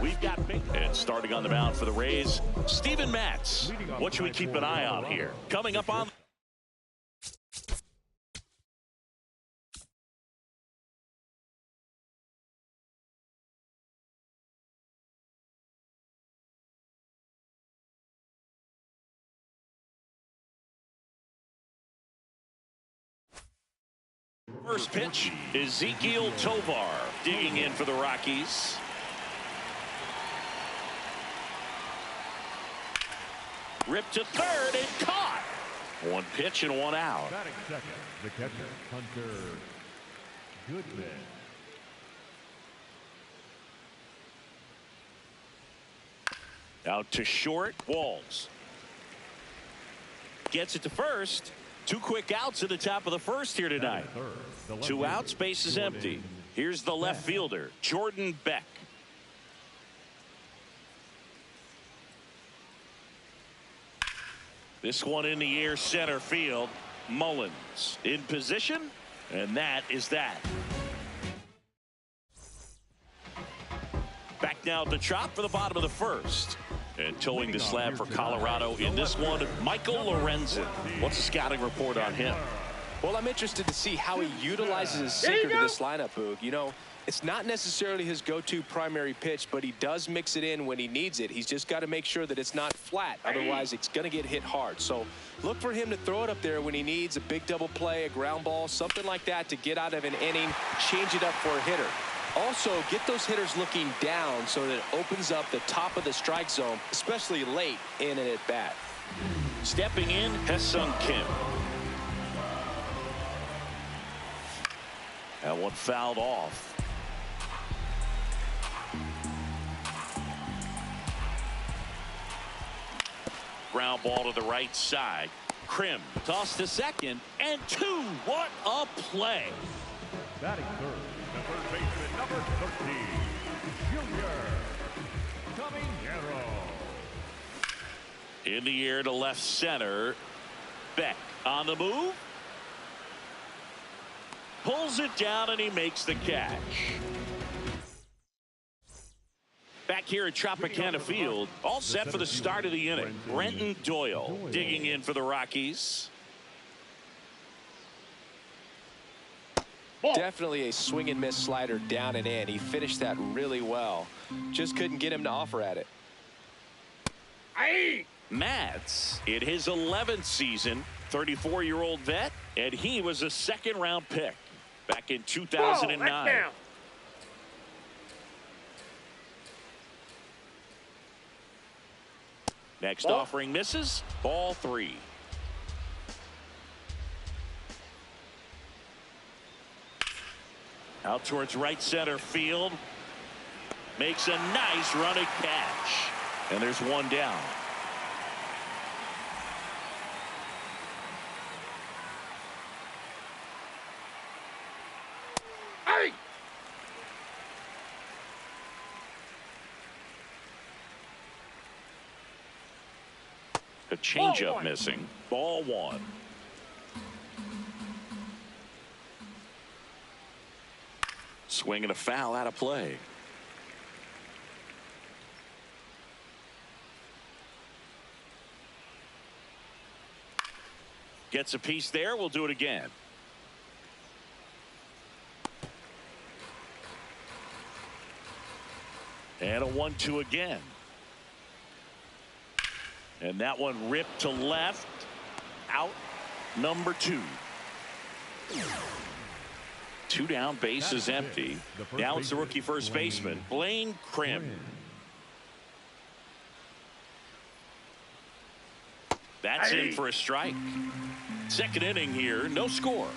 We've got and starting on the mound for the Rays, Steven Matz. What should we keep an eye on here? Coming up on first pitch, Ezequiel Tovar digging in for the Rockies. Ripped to third and caught. One pitch and one out. Batting second, the catcher, Hunter Goodman. Out to short, Walls. Gets it to first. Two quick outs at the top of the first here tonight. Two outs, base is empty. Here's the left fielder, Jordan Beck. This one in the air, center field. Mullins in position, and that is that. Back now at the chop for the bottom of the first. And towing the slab for Colorado in this one, Michael Lorenzen. What's the scouting report on him? Well, I'm interested to see how he utilizes his sinker to this lineup, Boog. You know, it's not necessarily his go-to primary pitch, but he does mix it in when he needs it. He's just got to make sure that it's not flat. Otherwise, it's going to get hit hard. So look for him to throw it up there when he needs a big double play, a ground ball, something like that to get out of an inning, change it up for a hitter. Also, get those hitters looking down so that it opens up the top of the strike zone, especially late in an at-bat. Stepping in, Ha-Seong Kim. That one fouled off. Ground ball to the right side. Krim tossed to second and two. What a play. Batting third, the third baseman, number 13, Junior Caminero. In the air to left center. Beck on the move. Pulls it down and he makes the catch. Back here at Tropicana Field, all set for the start of the inning. Brenton Doyle digging in for the Rockies. Definitely a swing and miss slider down and in. He finished that really well. Just couldn't get him to offer at it. Matz in his 11th season, 34-year-old vet, and he was a second-round pick back in 2009. Next offering misses. Ball 3. Out towards right center field. Makes a nice running catch. And there's one down. A changeup missing. Ball 1. Swing and a foul out of play. Gets a piece there. We'll do it again. And a 1-2 again. And that one ripped to left. Out. Number 2. 2 down, base is empty. Now it's the rookie first baseman, Blaine Krim. That's in for a strike. Second inning here, no score.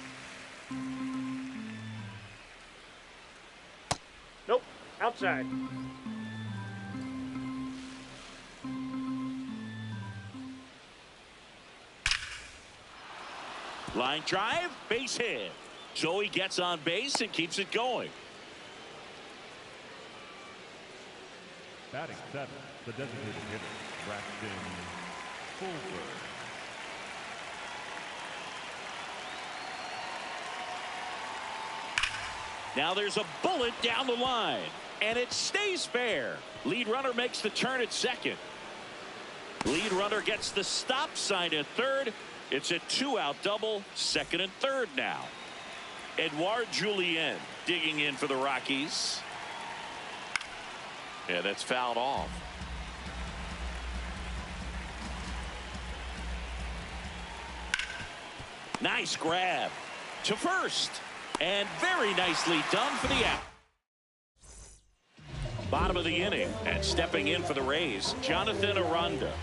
Nope, outside. Line drive, base hit. So he gets on base and keeps it going. Batting 7, the designated hitter, Braxton Fulford. Now there's a bullet down the line. and it stays fair. Lead runner makes the turn at second. Lead runner gets the stop sign at third. It's a 2-out double, second and third now. Edouard Julien digging in for the Rockies. Yeah, that's fouled off. Nice grab to first, and very nicely done for the out. Bottom of the inning, and stepping in for the Rays, Jonathan Aranda.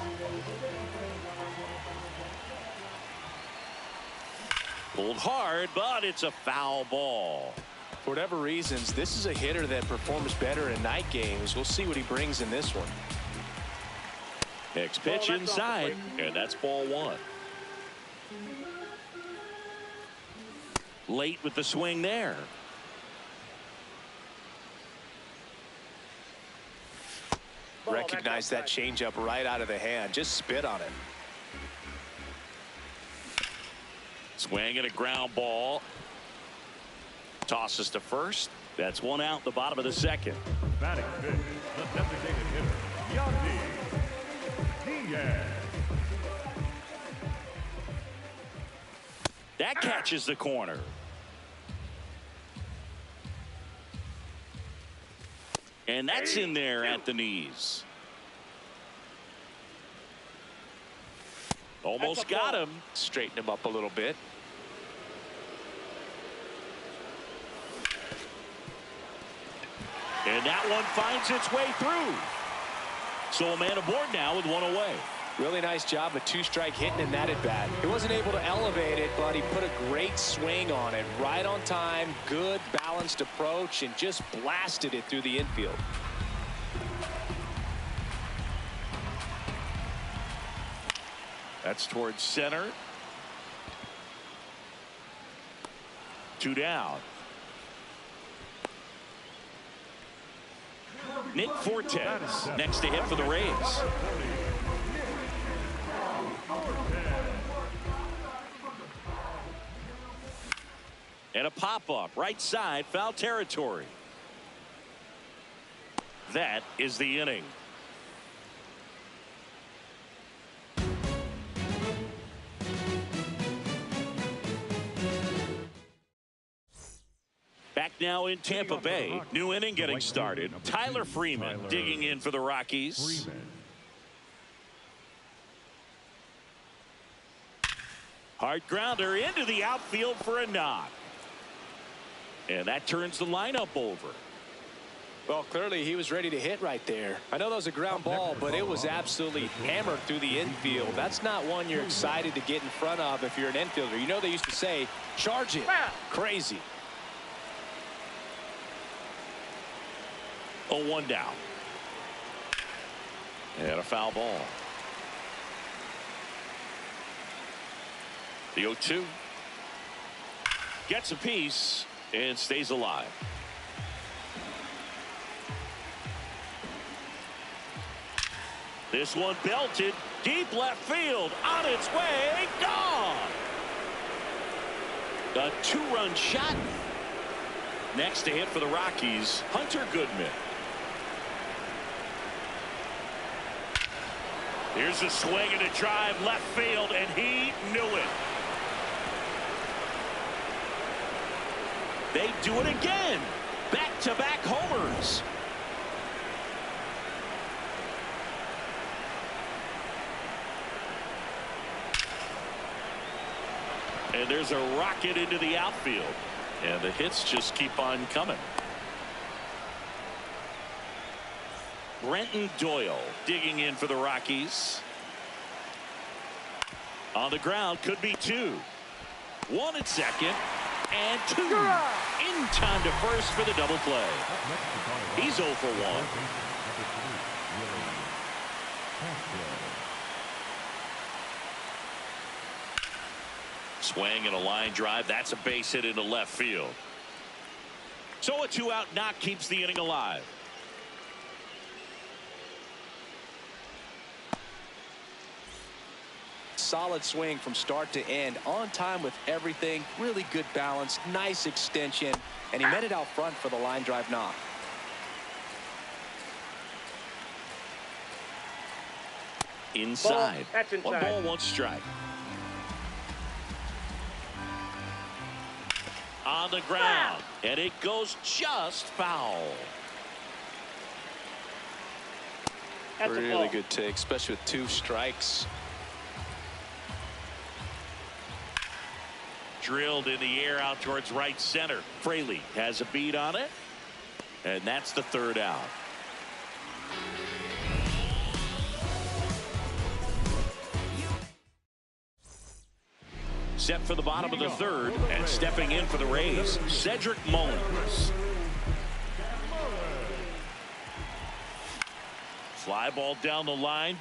Pulled hard, but it's a foul ball. For whatever reasons, this is a hitter that performs better in night games. We'll see what he brings in this one. Next pitch inside, and that's ball one. Late with the swing there. Recognize that changeup right out of the hand. Just spit on it. Swing and a ground ball. Tosses to first. That's one out in the bottom of the second. Batting fifth, the designated hitter, Yandy Diaz. That catches the corner. And that's in there at the knees. Almost got him. Straighten him up a little bit. And that one finds its way through. So a man aboard now with one away. Really nice job of two-strike hitting in that at bat. He wasn't able to elevate it, but he put a great swing on it. Right on time, good balanced approach, and just blasted it through the infield. That's towards center. 2 down. Nick Fortes next to hit for the Rays. And a pop-up right side, foul territory. That is the inning. Back now in Tampa Bay. New inning getting started. Tyler Freeman digging in for the Rockies. Hard grounder into the outfield for a knock. And that turns the lineup over. Well, clearly he was ready to hit right there. I know that was a ground ball, but it was absolutely hammered through the infield. That's not one you're excited to get in front of if you're an infielder. You know they used to say, charge it. Crazy. 0-1 down. And a foul ball. The 0-2. Gets a piece and stays alive. This one belted deep left field, on its way, gone. A 2-run shot. Next to hit for the Rockies, Hunter Goodman. Here's a swing and a drive left field, and he knew it. They do it again. Back-to-back homers. And there's a rocket into the outfield. And the hits just keep on coming. Brenton Doyle digging in for the Rockies. On the ground, could be 2. 1 at second, and 2. In time to first for the double play. He's 0 for 1. Swing and a line drive. That's a base hit into left field. So a 2-out knock keeps the inning alive. Solid swing from start to end, on time with everything, really good balance, nice extension, and he met it out front for the line drive knock. Inside. Ball. That's inside. 1 ball, 1 strike. On the ground. And it goes just foul. That's a Really ball. good take, especially with 2 strikes. Drilled in the air out towards right center. Fraley has a beat on it. And that's the 3rd out. Set for the bottom of the 3rd, and stepping in for the Rays, Cedric Mullins. Fly ball down the line.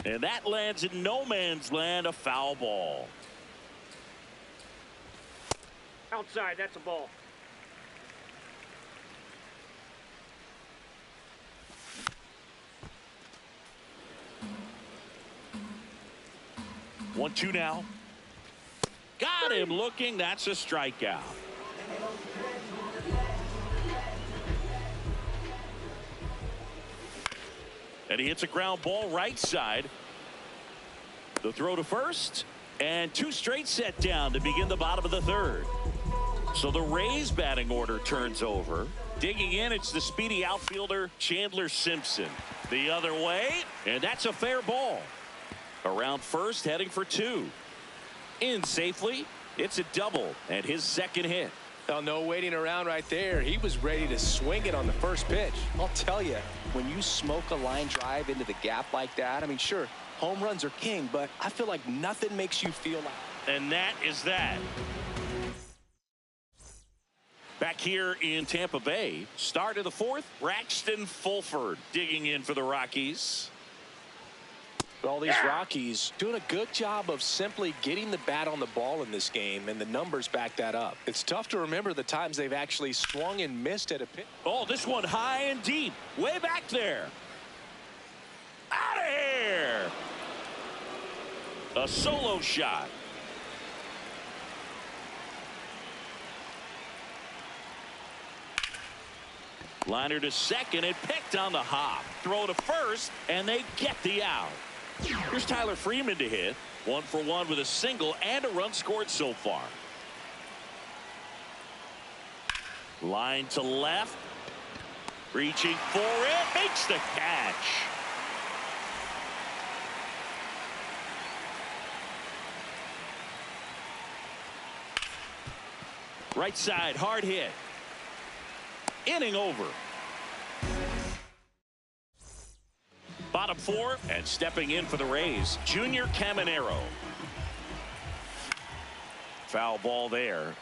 And that lands in no man's land, a foul ball. Outside. That's a ball. 1-2 now. Got him looking. That's a strikeout. And he hits a ground ball right side. The throw to first. And 2 straight set down to begin the bottom of the 3rd. So the Rays batting order turns over. Digging in, it's the speedy outfielder Chandler Simpson. The other way, and that's a fair ball. Around first, heading for 2. In safely, it's a double and his 2nd hit. Oh, no waiting around right there. He was ready to swing it on the first pitch. I'll tell you, when you smoke a line drive into the gap like that, I mean, sure, home runs are king, but I feel like nothing makes you feel like. And that is that. Back here in Tampa Bay, start of the 4th, Braxton Fulford digging in for the Rockies. All these Rockies doing a good job of simply getting the bat on the ball in this game, and the numbers back that up. It's tough to remember the times they've actually swung and missed at a pitch. Oh, this one high and deep, way back there. Out of here. A solo shot. Liner to second, and picked on the hop. Throw to first, and they get the out. Here's Tyler Freeman to hit. 1 for 1 with a single and a run scored so far. Line to left. Reaching for it. Makes the catch. Right side, hard hit. Inning over. Bottom 4, and stepping in for the Rays, Junior Caminero. Foul ball there.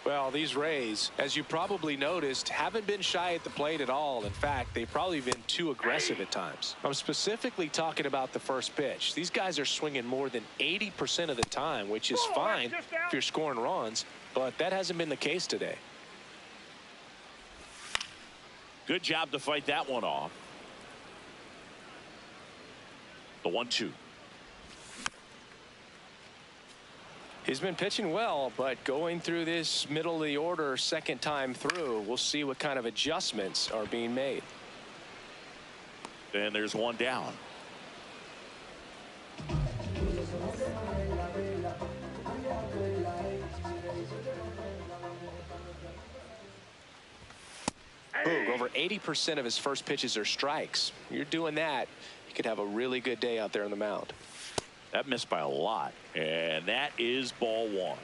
Well, these Rays, as you probably noticed, haven't been shy at the plate at all. In fact, they've probably been too aggressive at times. I'm specifically talking about the first pitch. These guys are swinging more than 80% of the time, which is fine if you're scoring runs, but that hasn't been the case today. Good job to fight that one off. The 1-2. He's been pitching well, but going through this middle of the order 2nd time through, we'll see what kind of adjustments are being made. And there's one down. Boog, over 80% of his first pitches are strikes. You're doing that, you could have a really good day out there on the mound. That missed by a lot, and that is ball 1.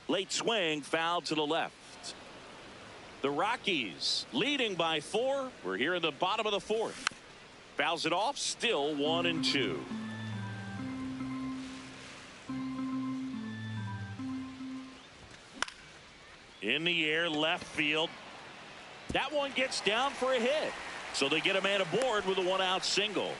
Late swing, foul to the left. The Rockies leading by 4. We're here in the bottom of the 4th. Fouls it off, still 1-2. In the air, left field. That one gets down for a hit. So they get a man aboard with a 1-out single.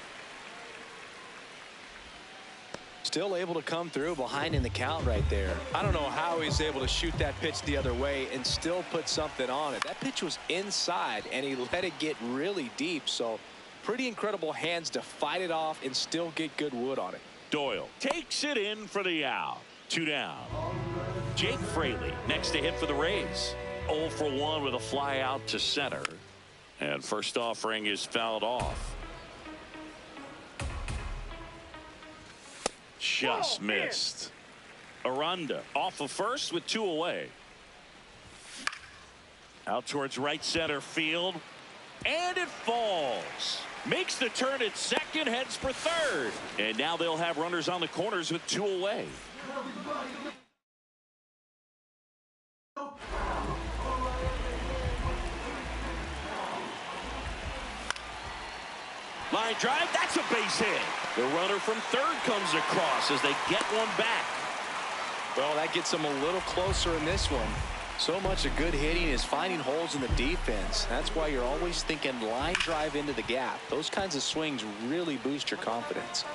Still able to come through behind in the count right there. I don't know how he's able to shoot that pitch the other way and still put something on it. That pitch was inside, and he let it get really deep. So pretty incredible hands to fight it off and still get good wood on it. Doyle takes it in for the out. 2 down. Jake Fraley next to hit for the Rays. 0 for 1 with a fly out to center. And first offering is fouled off. Just missed. Aranda off of first with 2 away. Out towards right center field. And it falls. Makes the turn at second, heads for third. And now they'll have runners on the corners with 2 away. Line drive, that's a base hit. The runner from third comes across as they get one back. Well, that gets them a little closer in this one. So much of good hitting is finding holes in the defense. That's why you're always thinking line drive into the gap. Those kinds of swings really boost your confidence.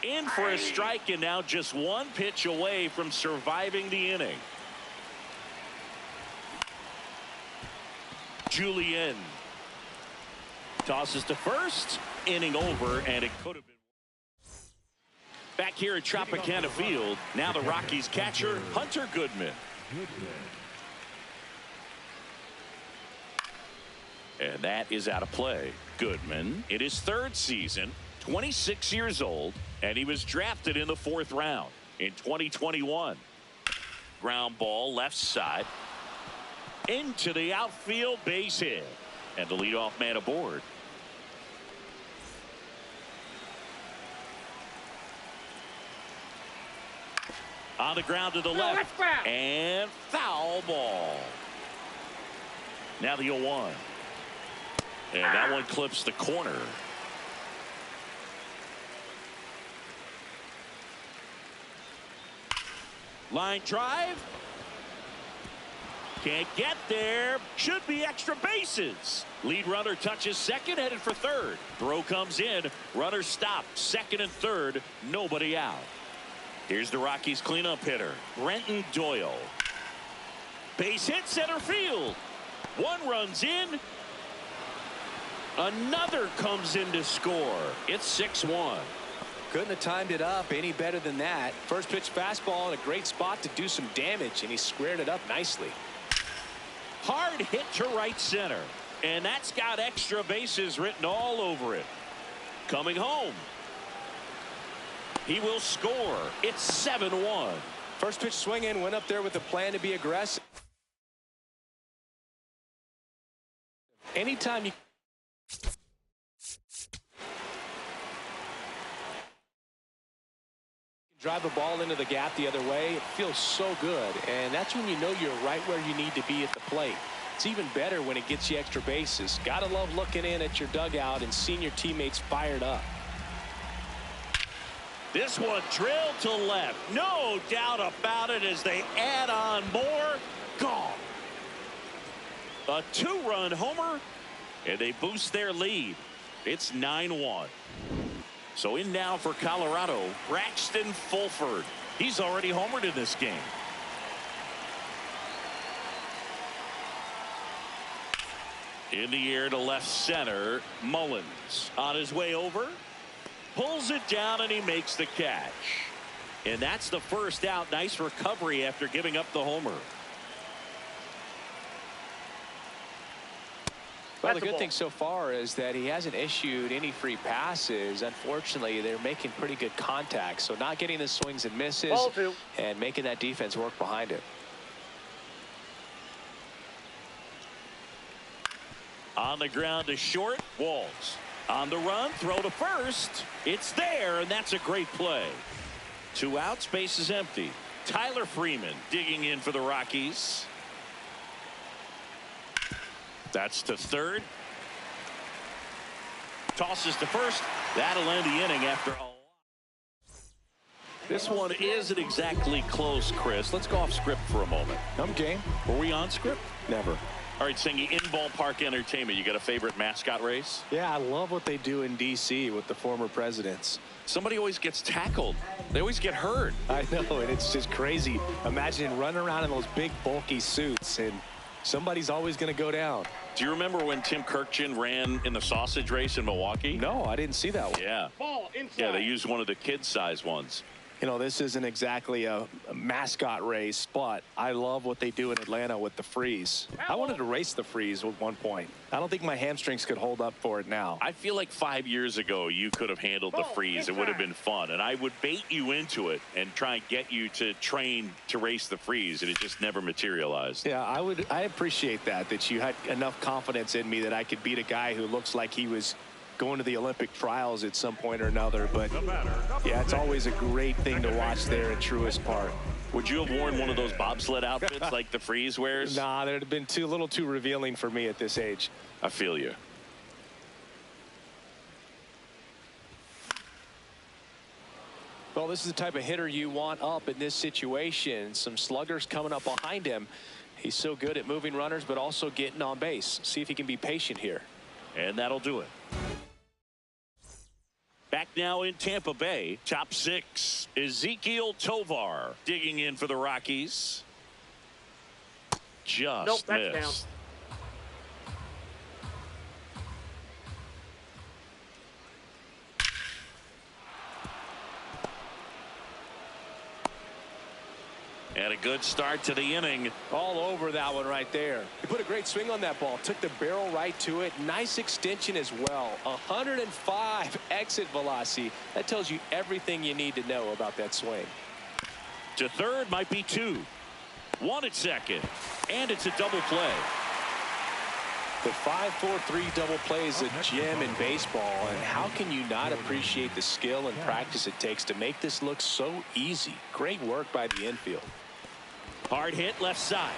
In for a strike, and now just 1 pitch away from surviving the inning. Julian tosses to first. Inning over, and it could have been. Back here at Tropicana Field, now the Rockies catcher, Hunter Goodman. And that is out of play. Goodman in his 3rd season, 26 years old, and he was drafted in the 4th round in 2021. Ground ball left side. Into the outfield, base hit. And the leadoff man aboard. On the ground to the left. And foul ball. Now the 0-1. And that one clips the corner. Line drive. Can't get there. Should be extra bases. Lead runner touches second, headed for third. Throw comes in. Runner stopped. Second and third. Nobody out. Here's the Rockies cleanup hitter, Brenton Doyle. Base hit center field. 1 runs in. Another comes in to score. It's 6-1. Couldn't have timed it up any better than that. First pitch fastball in a great spot to do some damage, and he squared it up nicely. Hard hit to right center. And that's got extra bases written all over it. Coming home. He will score. It's 7-1. First pitch swing in, went up there with a plan to be aggressive. Anytime you drive a ball into the gap the other way, it feels so good. And that's when you know you're right where you need to be at the plate. It's even better when it gets you extra bases. Gotta love looking in at your dugout and seeing your teammates fired up. This one drilled to left. No doubt about it as they add on more. Gone. A 2-run homer, and they boost their lead. It's 9-1. So in now for Colorado, Braxton Fulford. He's already homered in this game. In the air to left center, Mullins on his way over. Pulls it down, and he makes the catch. And that's the first out. Nice recovery after giving up the homer. Well, the good thing so far is that he hasn't issued any free passes. Unfortunately, they're making pretty good contact. So not getting the swings and misses and making that defense work behind it. On the ground to short, Walls. On the run, throw to first. It's there, and that's a great play. 2 outs, base is empty. Tyler Freeman digging in for the Rockies. That's to third. Tosses to first. That'll end the inning after a lot. This one isn't exactly close, Chris. Let's go off script for a moment. I'm game. Were we on script? Never. All right, Singy, in ballpark entertainment, you got a favorite mascot race? Yeah, I love what they do in D.C. with the former presidents. Somebody always gets tackled. They always get hurt. I know, and it's just crazy. Imagine running around in those big, bulky suits, and somebody's always going to go down. Do you remember when Tim Kirkjian ran in the sausage race in Milwaukee? No, I didn't see that one. Yeah. Ball inside. Yeah, they used one of the kid-size ones. You know, this isn't exactly a mascot race, but I love what they do in Atlanta with the freeze. I wanted to race the freeze at one point. I don't think my hamstrings could hold up for it now. I feel like 5 years ago you could have handled the freeze. It would have been fun, and I would bait you into it and try and get you to train to race the freeze, and it just never materialized. Yeah, I appreciate that you had enough confidence in me that I could beat a guy who looks like he was going to the Olympic trials at some point or another. But yeah, it's always a great thing to watch there at Truist Park. Would you have worn one of those bobsled outfits like the freeze wears? Nah, they'd have been a little too revealing for me at this age. I feel you. Well, this is the type of hitter you want up in this situation. Some sluggers coming up behind him. He's so good at moving runners, but also getting on base. See if he can be patient here. And that'll do it. Back now in Tampa Bay, top 6, Ezekiel Tovar digging in for the Rockies. Just that's missed. down. And a good start to the inning. All over that one right there. He put a great swing on that ball. Took the barrel right to it. Nice extension as well. 105 exit velocity. That tells you everything you need to know about that swing. To third, might be 2. 1 at second. And it's a double play. The 5-4-3 double play is a gem in baseball. And how can you not appreciate the skill and practice it takes to make this look so easy? Great work by the infield. Hard hit left side.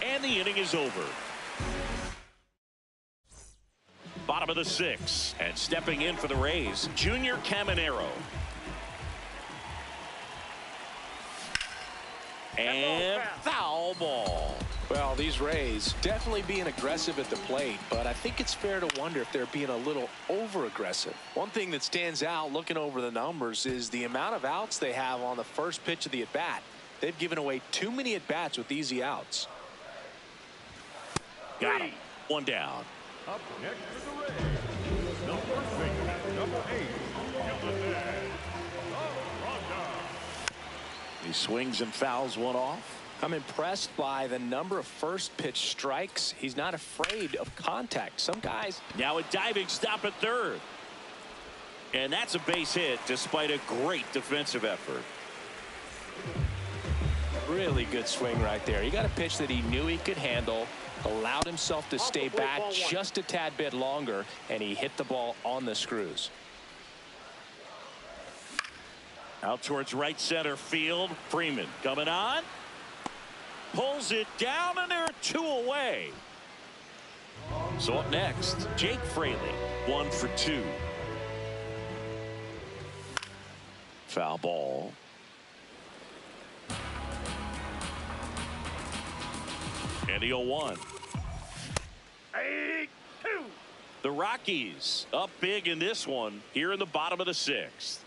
And the inning is over. Bottom of the 6th. And stepping in for the Rays, Junior Caminero. And foul ball. Well, these Rays definitely being aggressive at the plate, but I think it's fair to wonder if they're being a little over-aggressive. One thing that stands out looking over the numbers is the amount of outs they have on the first pitch of the at-bat. They've given away too many at-bats with easy outs. Got him. 1 down. Up next is the Rays. The first baseman, number 8, He swings and fouls one off. I'm impressed by the number of first pitch strikes. He's not afraid of contact. Some guys. Now a diving stop at third. And that's a base hit despite a great defensive effort. Really good swing right there. He got a pitch that he knew he could handle, allowed himself to stay back just a tad bit longer, and he hit the ball on the screws. Out towards right center field. Freeman coming on. Pulls it down, and there are 2 away. So up next, Jake Fraley, 1 for 2. Foul ball. And the 0-1. 8-2. The Rockies up big in this one here in the bottom of the 6th.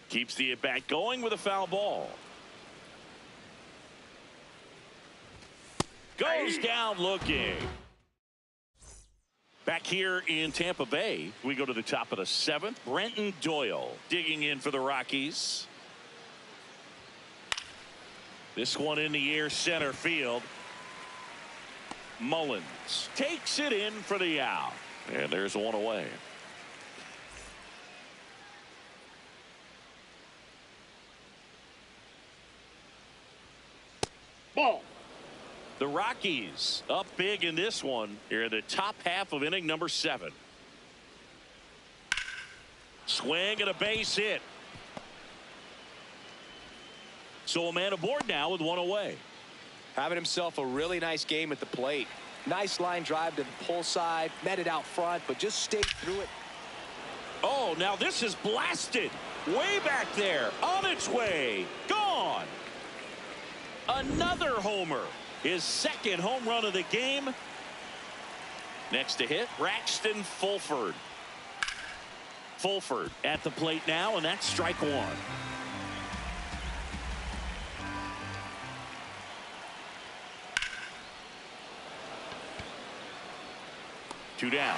Keeps the at bat going with a foul ball. Goes down looking. Back here in Tampa Bay, we go to the top of the 7th. Brenton Doyle digging in for the Rockies. This one in the air center field. Mullins takes it in for the out. And there's 1 away. Ball. The Rockies up big in this one here in the top half of inning number 7. Swing and a base hit. So a man aboard now with 1 away. Having himself a really nice game at the plate. Nice line drive to the pull side, met it out front, but just stayed through it. Oh, now this is blasted way back there, on its way, gone. Another homer, his 2nd home run of the game. Next to hit, Braxton Fulford. Fulford at the plate now, and that's strike 1. Two down.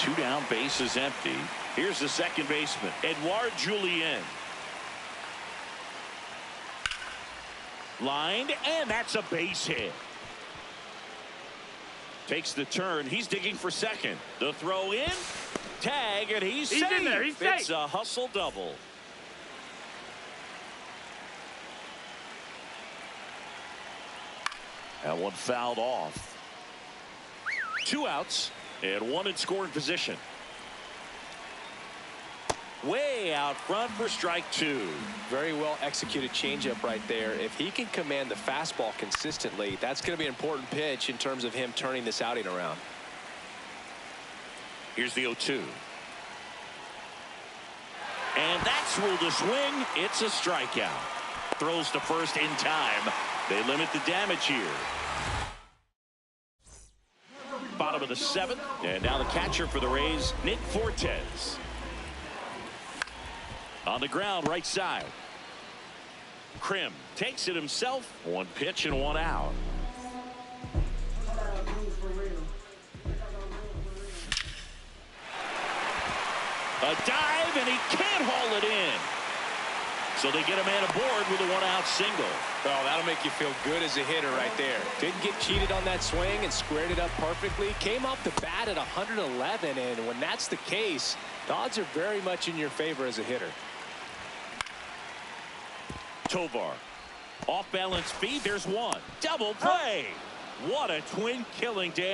2 down, bases empty. Here's the second baseman, Edouard Julien. Lined, and that's a base hit. Takes the turn. He's digging for second. The throw in. Tag, and he's safe. in there. He's safe. It's a hustle double. That one fouled off. 2 outs and 1 in scoring position. Way out front for strike 2. Very well executed changeup right there. If he can command the fastball consistently, that's going to be an important pitch in terms of him turning this outing around. Here's the 0-2. And that's ruled a swing. It's a strikeout. Throws to first in time. They limit the damage here. Bottom of the 7th. And now the catcher for the Rays, Nick Fortes. On the ground, right side. Krim takes it himself. 1 pitch and 1 out. A dive, and he can't haul it in. So they get a man aboard with a 1-out single. Oh, that'll make you feel good as a hitter right there. Didn't get cheated on that swing and squared it up perfectly. Came off the bat at 111, and when that's the case, the odds are very much in your favor as a hitter. Tovar. Off balance feed. There's 1. Double play. What a twin killing, Dan.